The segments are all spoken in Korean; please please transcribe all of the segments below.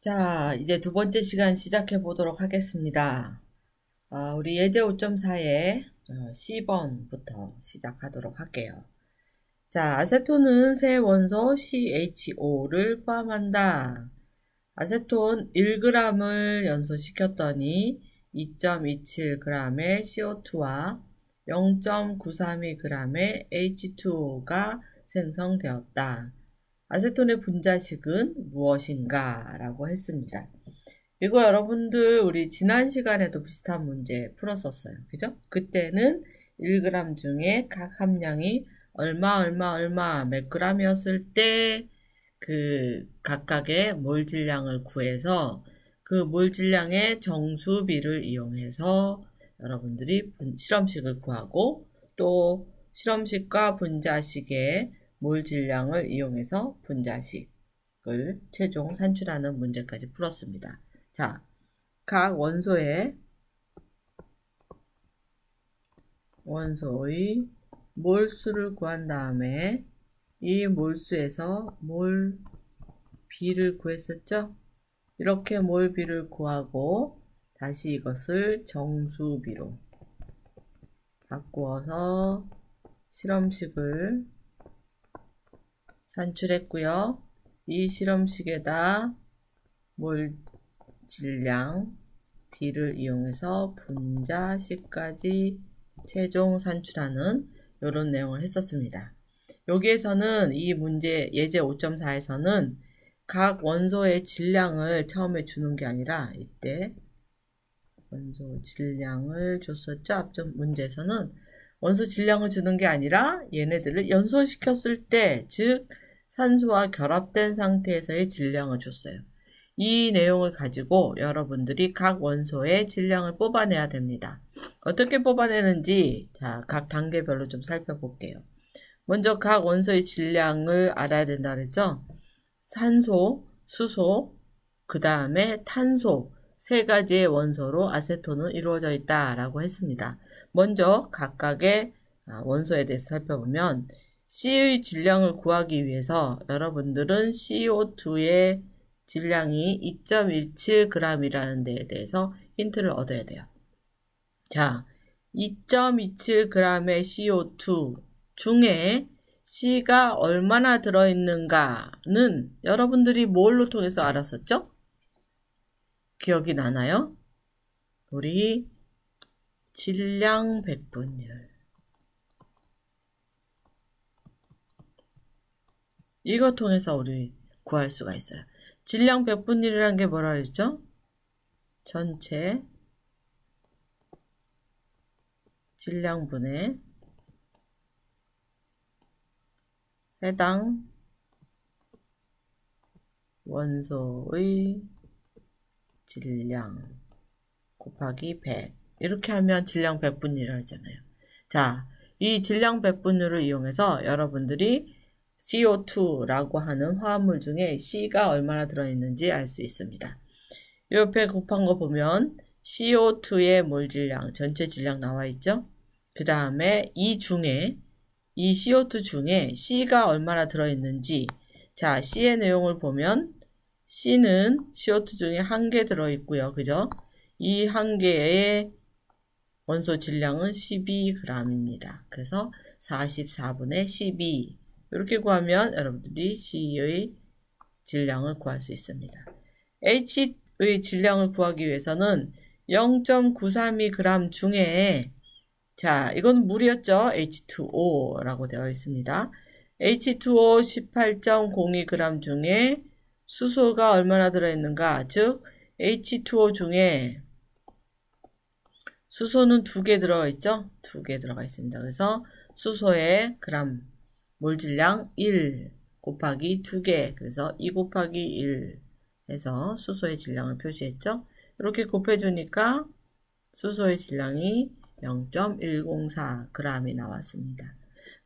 자, 이제 두 번째 시간 시작해 보도록 하겠습니다. 우리 예제 5.4의 C번부터 시작하도록 할게요. 자, 아세톤은 새 원소 CHO를 포함한다. 아세톤 1g을 연소시켰더니 2.27g의 CO2와 0.932g의 H2O가 생성되었다. 아세톤의 분자식은 무엇인가? 라고 했습니다. 이거 여러분들 우리 지난 시간에도 비슷한 문제 풀었었어요. 그죠? 그때는 1g 중에 각 함량이 얼마 몇 g이었을 때 그 각각의 몰 질량을 구해서 그 몰 질량의 정수비를 이용해서 여러분들이 실험식을 구하고 또 실험식과 분자식의 몰 질량을 이용해서 분자식을 최종 산출하는 문제까지 풀었습니다. 자, 각 원소의 몰수를 구한 다음에 이 몰수에서 몰비를 구했었죠? 이렇게 몰비를 구하고 다시 이것을 정수비로 바꾸어서 실험식을 산출했고요. 이 실험식에다 몰 질량 B를 이용해서 분자식까지 최종 산출하는 이런 내용을 했었습니다. 여기에서는 이 문제 예제 5.4에서는 각 원소의 질량을 처음에 주는 게 아니라 이때 원소 질량을 줬었죠. 앞전 문제에서는 원소 질량을 주는 게 아니라 얘네들을 연소시켰을 때, 즉 산소와 결합된 상태에서의 질량을 줬어요. 이 내용을 가지고 여러분들이 각 원소의 질량을 뽑아내야 됩니다. 어떻게 뽑아내는지 각 단계별로 좀 살펴볼게요. 먼저 각 원소의 질량을 알아야 된다 그랬죠? 산소, 수소, 그 다음에 탄소 세 가지의 원소로 아세톤은 이루어져 있다라고 했습니다. 먼저 각각의 원소에 대해서 살펴보면 C의 질량을 구하기 위해서 여러분들은 CO2의 질량이 2.17g이라는 데에 대해서 힌트를 얻어야 돼요. 자, 2.27g의 CO2 중에 C가 얼마나 들어있는가는 여러분들이 뭘로 통해서 알았었죠? 기억이 나나요? 우리 질량 백분율. 이거 통해서 우리 구할 수가 있어요. 질량 백분율이라는 게 뭐라 그랬죠? 전체 질량분의 해당 원소의 질량 곱하기 100 이렇게 하면 질량 백분율이라고 하잖아요. 자, 이 질량 백분율을 이용해서 여러분들이 CO2라고 하는 화합물 중에 C가 얼마나 들어있는지 알 수 있습니다. 옆에 곱한 거 보면 CO2의 몰 질량, 전체 질량 나와 있죠? 그 다음에 이 CO2 중에 C가 얼마나 들어있는지, 자, C의 내용을 보면 C는 CO2 중에 1개 들어있고요. 그죠? 이 1개의 원소 질량은 12g입니다. 그래서 44분의 12 이렇게 구하면 여러분들이 C의 질량을 구할 수 있습니다. H의 질량을 구하기 위해서는 0.932g 중에 자, 이건 물이었죠. H2O라고 되어 있습니다. H2O 18.02g 중에 수소가 얼마나 들어있는가? 즉 H2O 중에 수소는 2개 들어가 있죠? 2개 들어가 있습니다. 그래서 수소의 그람 몰 질량 1 곱하기 2개, 그래서 2 곱하기 1 해서 수소의 질량을 표시했죠? 이렇게 곱해주니까 수소의 질량이 0.104g이 나왔습니다.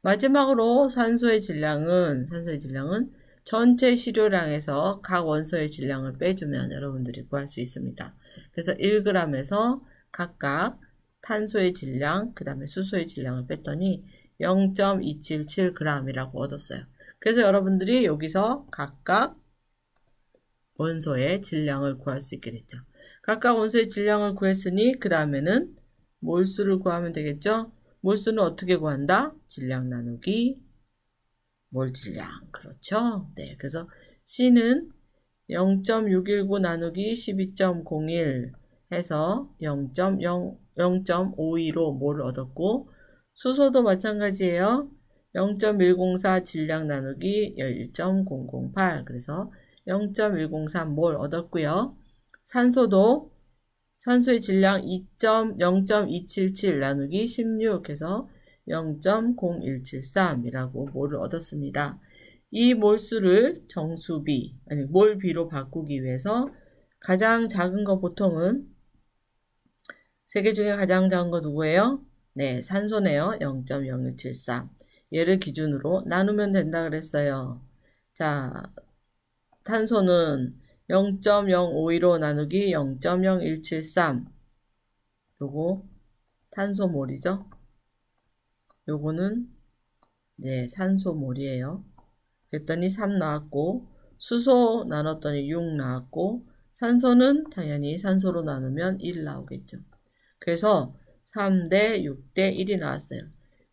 마지막으로 산소의 질량은 전체 시료량에서 각 원소의 질량을 빼주면 여러분들이 구할 수 있습니다. 그래서 1g에서 각각 탄소의 질량, 그 다음에 수소의 질량을 뺐더니 0.277g이라고 얻었어요. 그래서 여러분들이 여기서 각각 원소의 질량을 구할 수 있게 됐죠. 각각 원소의 질량을 구했으니 그 다음에는 몰수를 구하면 되겠죠. 몰수는 어떻게 구한다? 질량 나누기 몰 질량. 그렇죠. 네, 그래서 C는 0.619 나누기 12.01 해서 0.52로 몰을 얻었고, 수소도 마찬가지예요. 0.104 질량 나누기 1.008 그래서 0.103몰 얻었고요. 산소도 산소의 질량 0.277 나누기 16 해서 0.0173이라고 몰을 얻었습니다. 이 몰수를 정수비, 아니 몰비로 바꾸기 위해서 가장 작은 거 보통은 세 개 중에 가장 작은 거 누구예요? 네, 산소네요. 0.0173. 얘를 기준으로 나누면 된다 그랬어요. 자, 탄소는 0.0515 나누기 0.0173. 요거 탄소몰이죠. 요거는 네, 산소몰이에요. 그랬더니 3 나왔고, 수소 나눴더니 6 나왔고, 산소는 당연히 산소로 나누면 1 나오겠죠. 그래서 3대 6대 1이 나왔어요.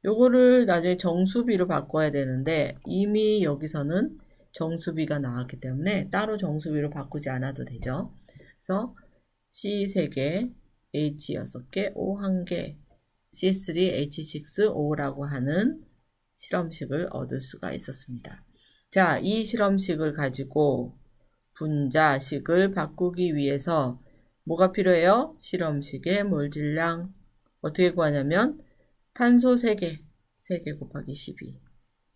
요거를 나중에 정수비로 바꿔야 되는데 이미 여기서는 정수비가 나왔기 때문에 따로 정수비로 바꾸지 않아도 되죠. 그래서 C 3개, H 6개, O 1개, C3, H6O라고 하는 실험식을 얻을 수가 있었습니다. 자, 이 실험식을 가지고 분자식을 바꾸기 위해서 뭐가 필요해요? 실험식의 몰질량. 어떻게 구하냐면 탄소 3개, 3개 곱하기 12.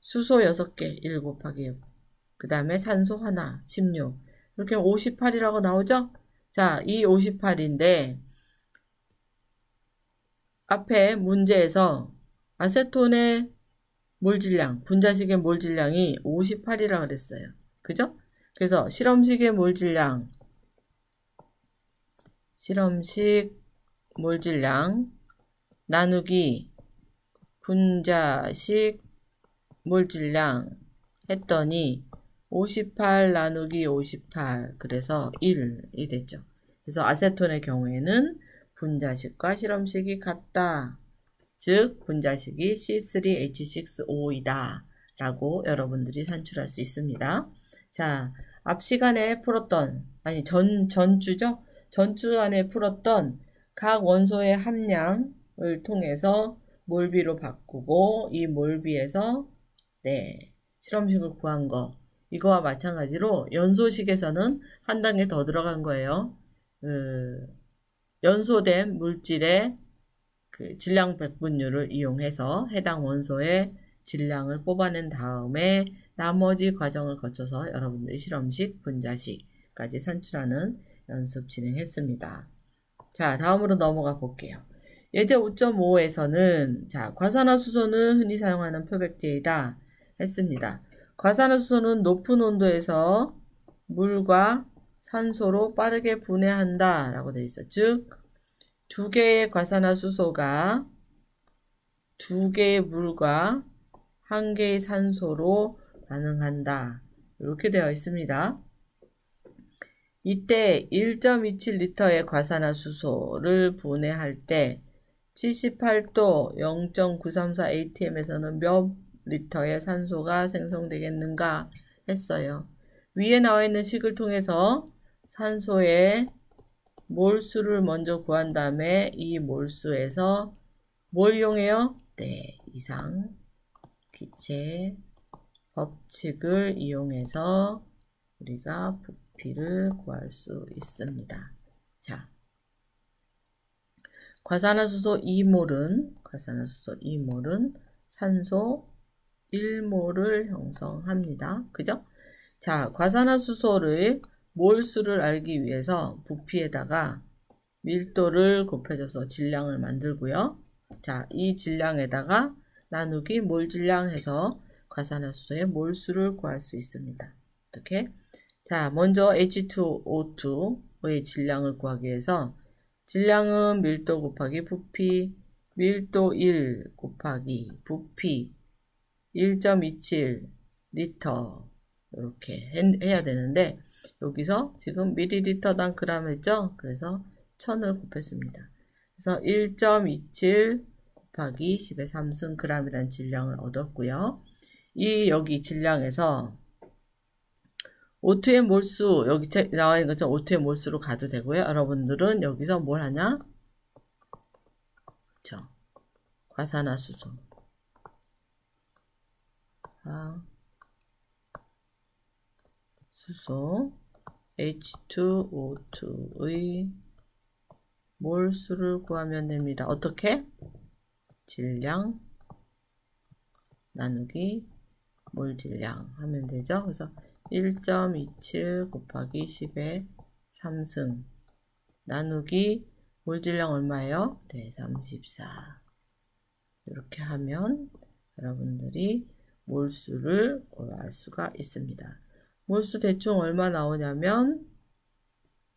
수소 6개, 1 곱하기 6. 그 다음에 산소 하나, 16. 이렇게 58이라고 나오죠? 자, 이 58인데 앞에 문제에서 아세톤의 몰질량, 분자식의 몰질량이 58이라고 그랬어요. 그죠? 그래서 실험식의 몰질량, 실험식 몰질량 나누기 분자식 몰질량 했더니 58 나누기 58 그래서 1이 됐죠. 그래서 아세톤의 경우에는 분자식과 실험식이 같다. 즉 분자식이 C3H6O이다 라고 여러분들이 산출할 수 있습니다. 자, 앞 시간에 풀었던 전주죠? 전주 안에 풀었던 각 원소의 함량을 통해서 몰비로 바꾸고 이 몰비에서 네, 실험식을 구한 거 이거와 마찬가지로 연소식에서는 한 단계 더 들어간 거예요. 연소된 물질의 질량 백분율을 이용해서 해당 원소의 질량을 뽑아낸 다음에 나머지 과정을 거쳐서 여러분들이 실험식, 분자식까지 산출하는 연습 진행했습니다. 자, 다음으로 넘어가 볼게요. 예제 5.5에서는 자, 과산화수소는 흔히 사용하는 표백제이다 했습니다. 과산화수소는 높은 온도에서 물과 산소로 빠르게 분해한다 라고 되어 있어. 즉 2개의 과산화수소가 2개의 물과 1개의 산소로 반응한다. 이렇게 되어 있습니다. 이때 1.27리터의 과산화수소를 분해할 때 78도 0.934 atm에서는 몇 리터의 산소가 생성되겠는가 했어요. 위에 나와 있는 식을 통해서 산소의 몰수를 먼저 구한 다음에 이 몰수에서 뭘 이용해요? 네, 이상 기체 법칙을 이용해서 우리가 부피를 구할 수 있습니다. 자, 과산화수소 2몰은 산소 1몰을 형성합니다. 그죠? 자, 과산화수소를 몰수를 알기 위해서 부피에다가 밀도를 곱해줘서 질량을 만들고요. 자, 이 질량에다가 나누기 몰질량 해서 과산화수소의 몰수를 구할 수 있습니다. 어떻게? 자, 먼저 H2O2의 질량을 구하기 위해서 질량은 밀도 곱하기 부피, 밀도 1 곱하기 부피 1.27 리터 이렇게 해야 되는데 여기서 지금 밀리리터당 그램 했죠? 그래서 1000을 곱했습니다. 그래서 1.27 곱하기 10의 3승 g이라는 질량을 얻었고요. 여기 질량에서 O2의 몰수, 여기 나와 있는 것처럼 O2의 몰수로 가도 되고요. 여러분들은 여기서 뭘 하냐? 그쵸. 과산화수소. 수소 H2O2의 몰수를 구하면 됩니다. 어떻게? 질량 나누기 몰질량 하면 되죠. 그래서 1.27 곱하기 10의 3승 나누기 몰질량 얼마예요? 네, 34. 이렇게 하면 여러분들이 몰수를 구할 수가 있습니다. 몰수 대충 얼마 나오냐면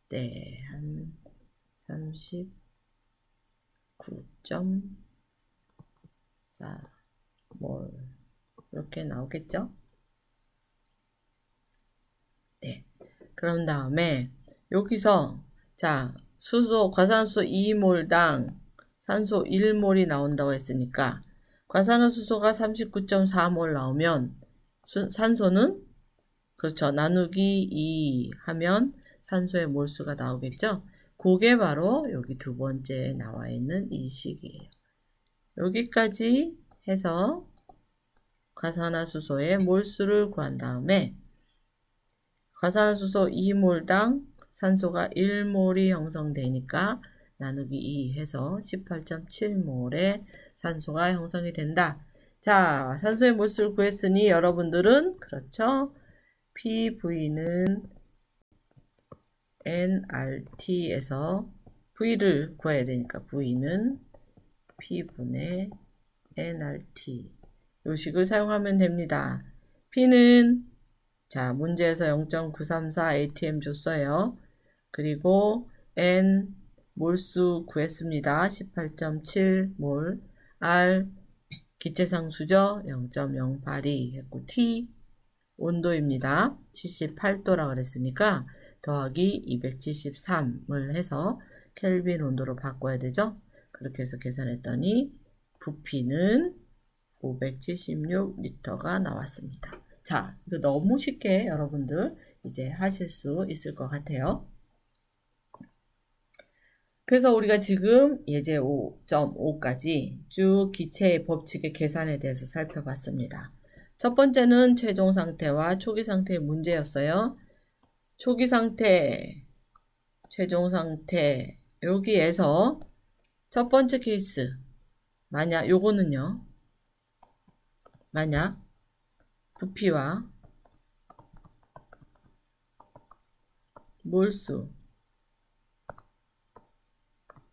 네, 한 39.4 몰 이렇게 나오겠죠? 네. 그런 다음에 여기서 자 수소 과산화수소 2몰당 산소 1몰이 나온다고 했으니까 과산화수소가 39.4몰 나오면 산소는 그렇죠. 나누기 2 하면 산소의 몰수가 나오겠죠. 그게 바로 여기 두 번째에 나와 있는 이 식이에요. 여기까지 해서 과산화수소의 몰수를 구한 다음에 과산화수소 2몰당 산소가 1몰이 형성되니까 나누기 2 해서 18.7몰의 산소가 형성이 된다. 자, 산소의 몰수를 구했으니 여러분들은 그렇죠. PV는 nRT에서 V를 구해야 되니까 V는 P분의 nRT 요식을 사용하면 됩니다. P는 자 문제에서 0.934 atm 줬어요. 그리고 N 몰수 구했습니다. 18.7몰 R 기체상수죠. 0.082 했고 T 온도입니다. 78도라 그랬으니까 더하기 273을 해서 켈빈 온도로 바꿔야 되죠. 그렇게 해서 계산했더니 부피는 576리터가 나왔습니다. 자, 이거 너무 쉽게 여러분들 이제 하실 수 있을 것 같아요. 그래서 우리가 지금 예제 5.5까지 쭉 기체의 법칙의 계산에 대해서 살펴봤습니다. 첫 번째는 최종 상태와 초기 상태의 문제였어요. 초기 상태, 최종 상태, 여기에서 첫 번째 케이스, 만약 요거는요, 만약 부피와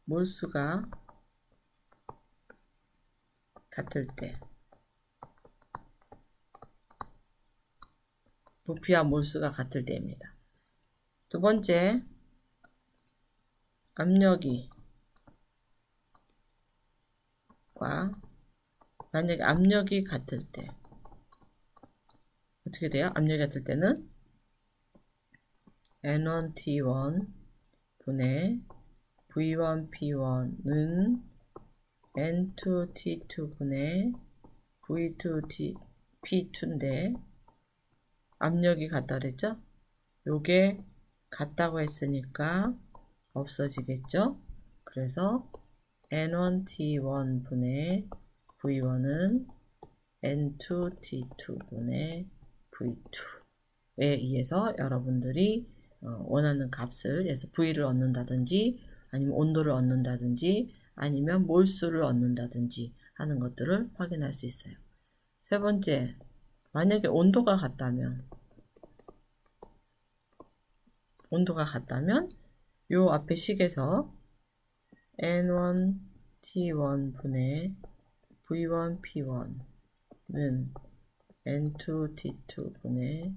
몰수가 같을 때, 부피와 몰수가 같을 때입니다. 두 번째, 만약에 압력이 같을 때 어떻게 돼요? 압력이 같을 때는 N1T1 분의 V1P1은 N2T2 분의 V2P2인데 압력이 같다 그랬죠? 요게 같다고 했으니까 없어지겠죠? 그래서 N1T1 분의 V1은 N2T2 분의 V2에 의해서 여러분들이 원하는 값을 그래서 V를 얻는다든지 아니면 온도를 얻는다든지 아니면 몰수를 얻는다든지 하는 것들을 확인할 수 있어요. 세 번째, 만약에 온도가 같다면 요 앞에 식에서 N1T1 분의 V1P1는 N2T2 분의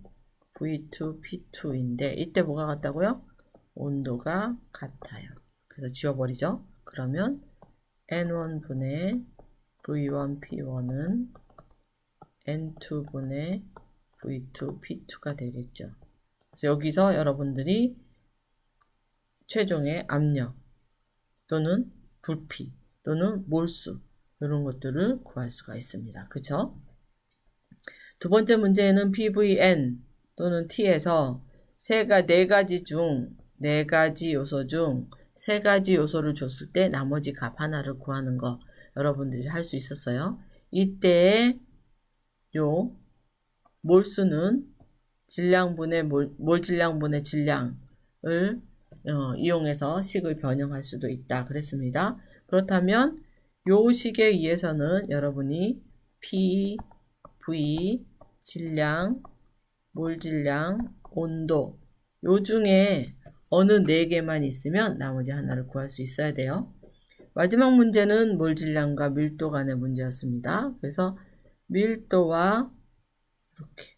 V2P2인데 이때 뭐가 같다고요? 온도가 같아요. 그래서 지워버리죠. 그러면 N1 분의 V1P1은 N2 분의 V2P2가 되겠죠. 그래서 여기서 여러분들이 최종의 압력 또는 부피 또는 몰수 이런 것들을 구할 수가 있습니다. 그쵸? 두 번째 문제에는 PVN 또는 T에서 네 가지 요소 중 세 가지 요소를 줬을 때 나머지 값 하나를 구하는 거 여러분들이 할 수 있었어요. 이때 요 몰수는 질량분의 몰질량분의 질량을 이용해서 식을 변형할 수도 있다 그랬습니다. 그렇다면 요 식에 의해서는 여러분이 P, V, 질량, 몰질량, 온도 요 중에 어느 4개만 있으면 나머지 하나를 구할 수 있어야 돼요. 마지막 문제는 몰질량과 밀도 간의 문제였습니다. 그래서 밀도와 이렇게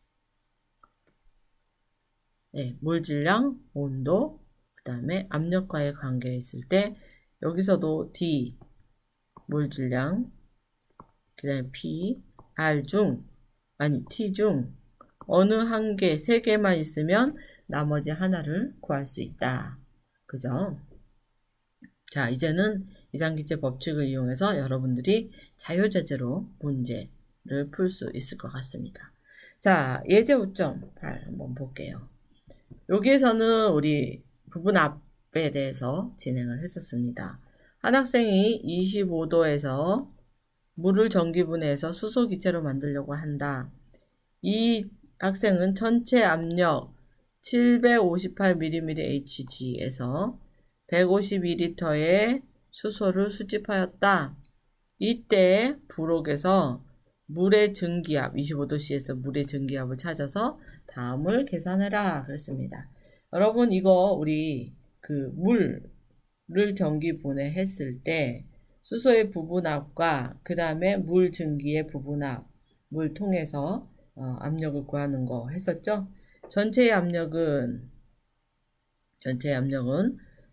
몰질량, 온도, 그 다음에 압력과의 관계에 있을 때 여기서도 D, 몰질량, 그 다음에 P, T 중 어느 한 개, 3개만 있으면 나머지 하나를 구할 수 있다. 그죠? 자, 이제는 이상기체 법칙을 이용해서 여러분들이 자유자재로 문제를 풀 수 있을 것 같습니다. 자, 예제 5.8 한번 볼게요. 여기에서는 우리 부분압에 대해서 진행을 했었습니다. 한 학생이 25도에서 물을 전기분해해서 수소기체로 만들려고 한다. 이 학생은 전체 압력 758mmHg에서 152리터의 수소를 수집하였다. 이때 부록에서 물의 증기압 25도씨에서 물의 증기압을 찾아서 다음을 계산해라 그랬습니다. 여러분 이거 우리 그 물을 전기 분해했을 때 수소의 부분압과 그 다음에 물 증기의 부분압 물 통해서 압력을 구하는 거 했었죠. 전체의 압력은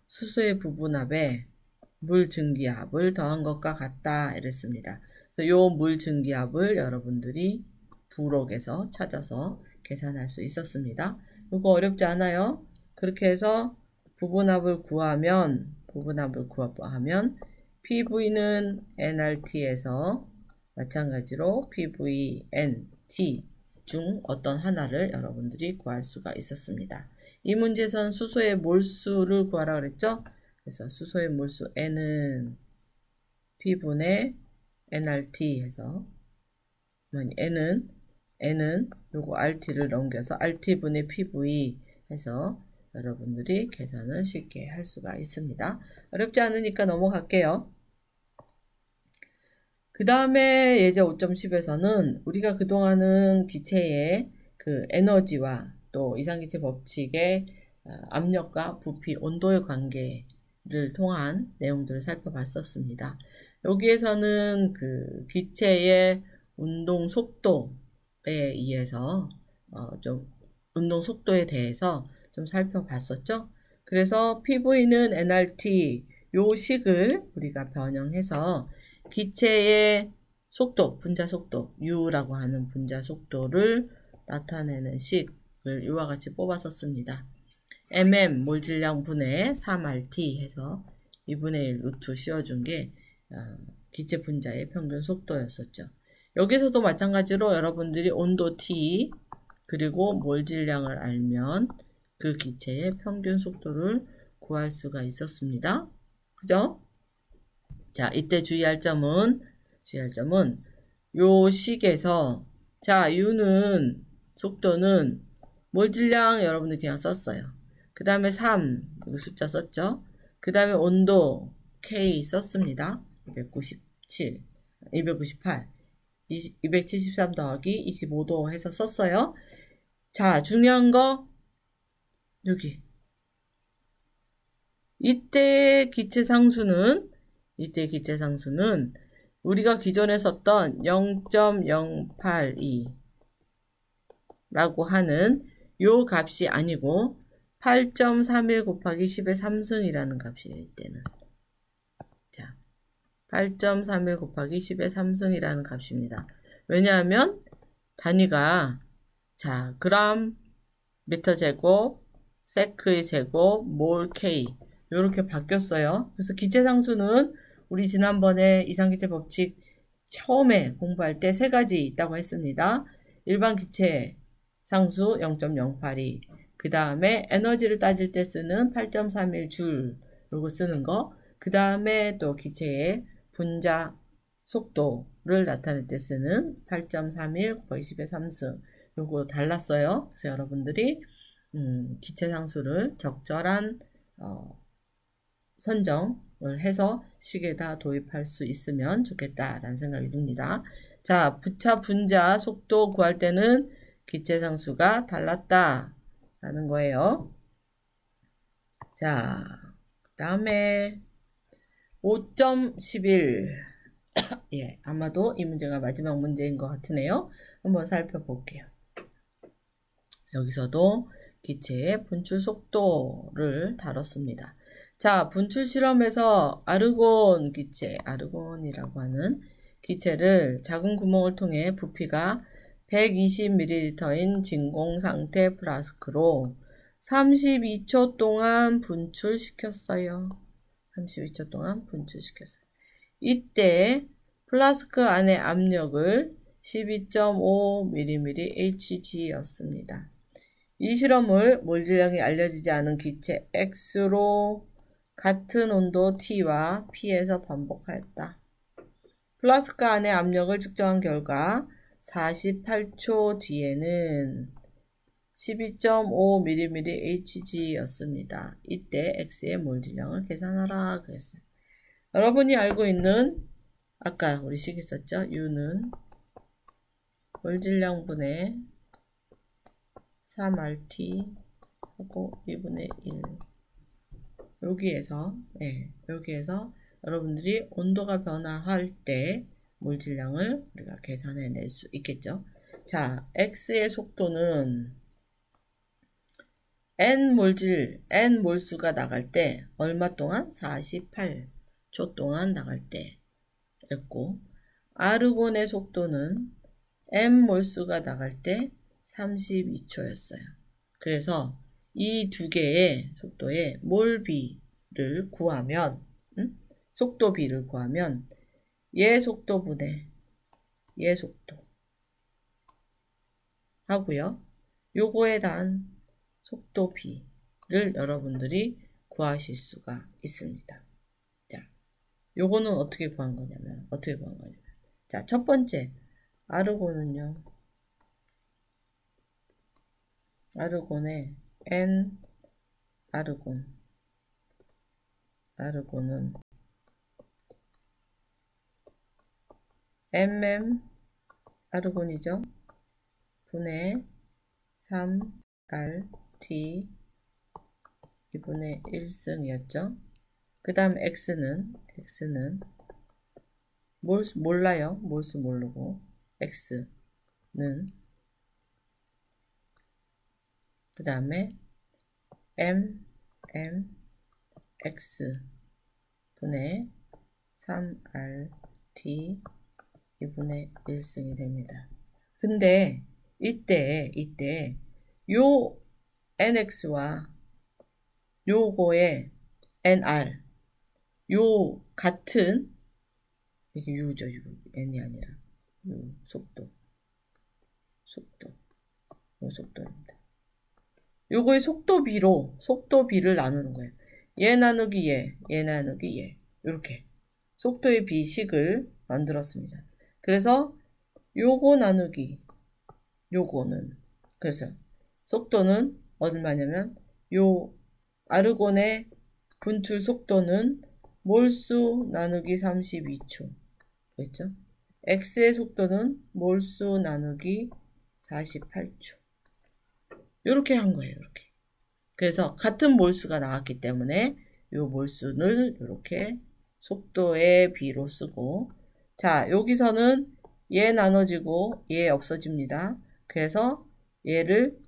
수소의 부분압에 물 증기압을 더한 것과 같다 이랬습니다. 그래서 요 물 증기압을 여러분들이 부록에서 찾아서 계산할 수 있었습니다. 이거 어렵지 않아요? 그렇게 해서 부분압을 구하면 PV는 nRT에서 마찬가지로 PVN, T 중 어떤 하나를 여러분들이 구할 수가 있었습니다. 이 문제에서는 수소의 몰수를 구하라 그랬죠? 그래서 수소의 몰수 N은 P분의 nRT 해서 N은 요거 RT를 넘겨서 RT분의 PV 해서 여러분들이 계산을 쉽게 할 수가 있습니다. 어렵지 않으니까 넘어갈게요. 그 다음에 예제 5.10에서는 우리가 그동안은 기체의 그 에너지와 또 이상기체 법칙의 압력과 부피, 온도의 관계를 통한 내용들을 살펴봤었습니다. 여기에서는 그 기체의 운동 속도에 의해서 좀 운동 속도에 대해서 좀 살펴봤었죠. 그래서 PV는 nRT 요 식을 우리가 변형해서 기체의 속도, 분자 속도, U라고 하는 분자 속도를 나타내는 식을 이와 같이 뽑았었습니다. mm 몰질량 분의 3RT 해서 2분의 1 루트 씌워준 게 기체 분자의 평균 속도였었죠. 여기서도 마찬가지로 여러분들이 온도 T 그리고 몰질량을 알면 그 기체의 평균 속도를 구할 수가 있었습니다. 그죠? 자, 이때 주의할 점은 요 식에서 자, U는 속도는 몰질량 여러분들 그냥 썼어요. 그 다음에 3 이거 숫자 썼죠. 그 다음에 온도 K 썼습니다. 298 273 더하기 25도 해서 썼어요. 자, 중요한 거 여기 이때 기체 상수는 우리가 기존에 썼던 0.082 라고 하는 요 값이 아니고 8.31 곱하기 10의 3승이라는 값이에요. 이때는 자 8.31 곱하기 10의 3승이라는 값입니다. 왜냐하면 단위가 자 그램 미터 제곱, 세크의 제곱, 몰 K 이렇게 바뀌었어요. 그래서 기체상수는 우리 지난번에 이상기체 법칙 처음에 공부할 때 세 가지 있다고 했습니다. 일반 기체 상수 0.082, 그 다음에 에너지를 따질 때 쓰는 8.31줄 요거 쓰는 거, 그 다음에 또 기체의 분자 속도를 나타낼 때 쓰는 8.31 곱하기 10의 3승 요거 달랐어요. 그래서 여러분들이 기체 상수를 적절한 선정을 해서 식에다 도입할 수 있으면 좋겠다라는 생각이 듭니다. 자, 부차 분자 속도 구할 때는 기체 상수가 달랐다라는 거예요. 자, 그 다음에 5.11 예, 아마도 이 문제가 마지막 문제인 것 같으네요. 한번 살펴볼게요. 여기서도 기체의 분출 속도를 다뤘습니다. 자, 분출 실험에서 아르곤 기체, 아르곤이라고 하는 기체를 작은 구멍을 통해 부피가 120ml인 진공 상태 플라스크로 32초 동안 분출시켰어요. 32초 동안 분출시켰어요. 이때 플라스크 안의 압력을 12.5mm Hg였습니다. 이 실험을 몰질량이 알려지지 않은 기체 X로 같은 온도 T와 P에서 반복하였다. 플라스크 안의 압력을 측정한 결과 48초 뒤에는 12.5mm Hg였습니다. 이때 X의 몰질량을 계산하라 그랬어요. 여러분이 알고 있는 아까 우리 식 있었죠? U는 몰질량분의 3RT 하고 2분의 1 여기에서 여러분들이 온도가 변화할 때 몰질량을 우리가 계산해낼 수 있겠죠. 자, X의 속도는 N 몰수가 나갈 때 얼마 동안? 48초 동안 나갈 때 였고, 아르곤의 속도는 M 몰수가 나갈 때 32초였어요. 그래서 이 두 개의 속도의 몰비를 구하면, 속도비를 구하면 얘 속도분의 얘 속도 하고요. 요거에 대한 속도비를 여러분들이 구하실 수가 있습니다. 자, 요거는 어떻게 구한 거냐면, 자, 첫 번째, 아르곤은요, 아르곤의 N 아르곤은 아르곤이죠. 분의 3RT 2분의 1승이었죠. 그 다음 X는 몰라요. 몰수 모르고 X는 그 다음에 X 분의 3RT 2분의 1승이 됩니다. 근데 이때 요 NX와 요거의 NR 요 같은 이게 U죠. N이 아니라 요 속도 요 속도입니다. 요거의 속도비를 나누는 거예요. 얘 나누기 얘 나누기 얘 이렇게 속도의 비식을 만들었습니다. 그래서 요거 나누기 요거는 그래서 속도는 얼마냐면 요 아르곤의 분출 속도는 몰수 나누기 32초 그렇죠? X의 속도는 몰수 나누기 48초 이렇게 한 거예요. 이렇게. 그래서 같은 몰수가 나왔기 때문에 요 몰수를 이렇게 속도의 비로 쓰고 자 여기서는 얘 나눠지고 얘 없어집니다. 그래서 얘를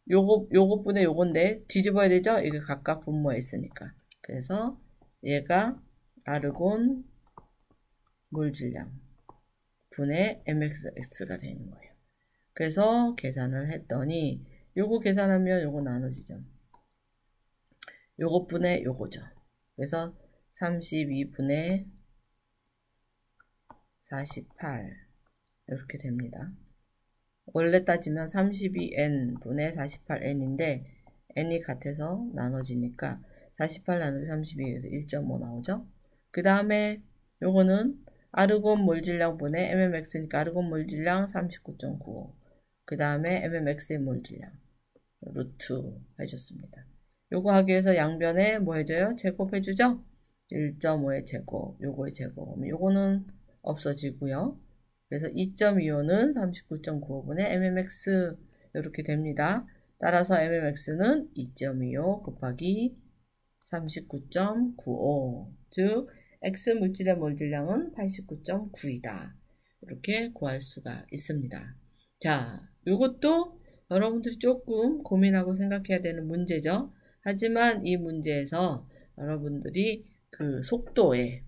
요것분의 요건데 뒤집어야 되죠? 이게 각각 분모했으니까. 그래서 얘가 아르곤 몰질량 분의 mxx가 되는 거예요. 그래서 계산을 했더니 요거 계산하면 요거 나눠지죠. 요것분의 요거죠. 그래서 32분의 48 이렇게 됩니다. 원래 따지면 32n분의 48n인데 n이 같아서 나눠지니까 48 나누기 32에서 1.5 나오죠. 그 다음에 요거는 아르곤 몰질량분의 mmx니까 아르곤 몰질량 39.95. 그 다음에 mmx의 몰질량 루트 해줬습니다. 요거 하기 위해서 양변에 뭐 해줘요? 제곱해주죠? 1.5의 제곱, 요거의 제곱. 요거는 없어지고요. 그래서 2.25는 39.95분의 mmx 이렇게 됩니다. 따라서 mmx는 2.25 곱하기 39.95 즉 x 물질의 몰질량은 89.9이다. 이렇게 구할 수가 있습니다. 자, 이것도 여러분들이 조금 고민하고 생각해야 되는 문제죠. 하지만 이 문제에서 여러분들이 그 속도의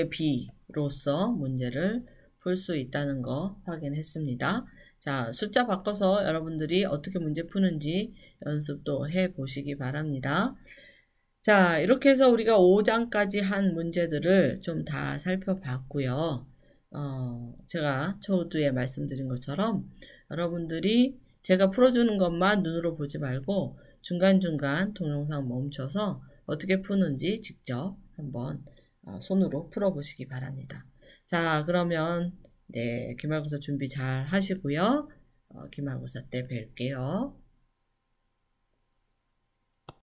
비로서 문제를 풀 수 있다는 거 확인했습니다. 자, 숫자 바꿔서 여러분들이 어떻게 문제 푸는지 연습도 해 보시기 바랍니다. 자, 이렇게 해서 우리가 5장까지 한 문제들을 좀 다 살펴봤고요. 제가 초두에 말씀드린 것처럼 여러분들이 제가 풀어주는 것만 눈으로 보지 말고 중간중간 동영상 멈춰서 어떻게 푸는지 직접 한번 손으로 풀어보시기 바랍니다. 자, 그러면 네, 기말고사 준비 잘 하시고요. 기말고사 때 뵐게요.